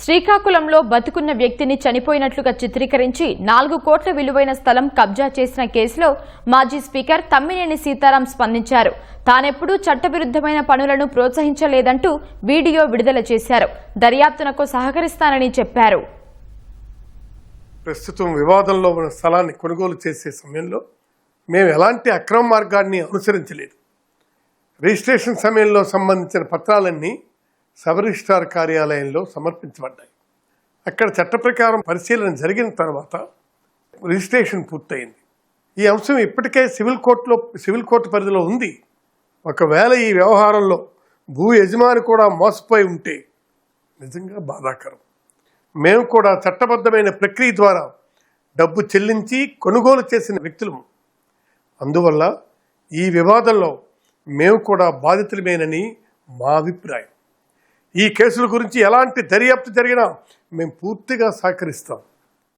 శ్రీకాకుళంలో బతుకున్న వ్యక్తిని చనిపోయినట్లుగా చిత్రీకరించి 4 కోట్ల విలువైన స్థలం కబ్జా చేసిన కేసులో మాజీ స్పీకర్ తమ్మినేని సీతారాం స్పందించారు. తానెప్పుడూ చట్టవిరుద్ధమైన పనులను ప్రోత్సహించలేదంటూ వీడియో విడుదల చేశారు. దర్యాప్తునకు సహకరిస్తానని చెప్పారు. ప్రస్తుతం వివాదంలో ఉన్న స్థలాన్ని కొనుగోలు చేసే సమయంలో మేము ఎలాంటి అక్రమ మార్గాన్ని అనుసరించలేదు. రిజిస్ట్రేషన్ సమయంలో సంబంధించిన పత్రాలన్నీ సబ్ రిజిస్ట్రార్ కార్యాలయంలో సమర్పించబడ్డాయి. అక్కడ చట్ట ప్రకారం పరిశీలన జరిగిన తర్వాత రిజిస్ట్రేషన్ పూర్తయింది. ఈ అంశం ఇప్పటికే సివిల్ కోర్టు పరిధిలో ఉంది. ఒకవేళ ఈ వ్యవహారంలో భూ యజమాని కూడా మోసపోయి ఉంటే నిజంగా బాధాకరం. మేము కూడా చట్టబద్ధమైన ప్రక్రియ ద్వారా డబ్బు చెల్లించి కొనుగోలు చేసిన వ్యక్తులము. అందువల్ల ఈ వివాదంలో మేము కూడా బాధితులమేనని మా అభిప్రాయం. ఈ కేసుల గురించి ఎలాంటి దర్యాప్తు జరిగినా మేము పూర్తిగా సహకరిస్తాం.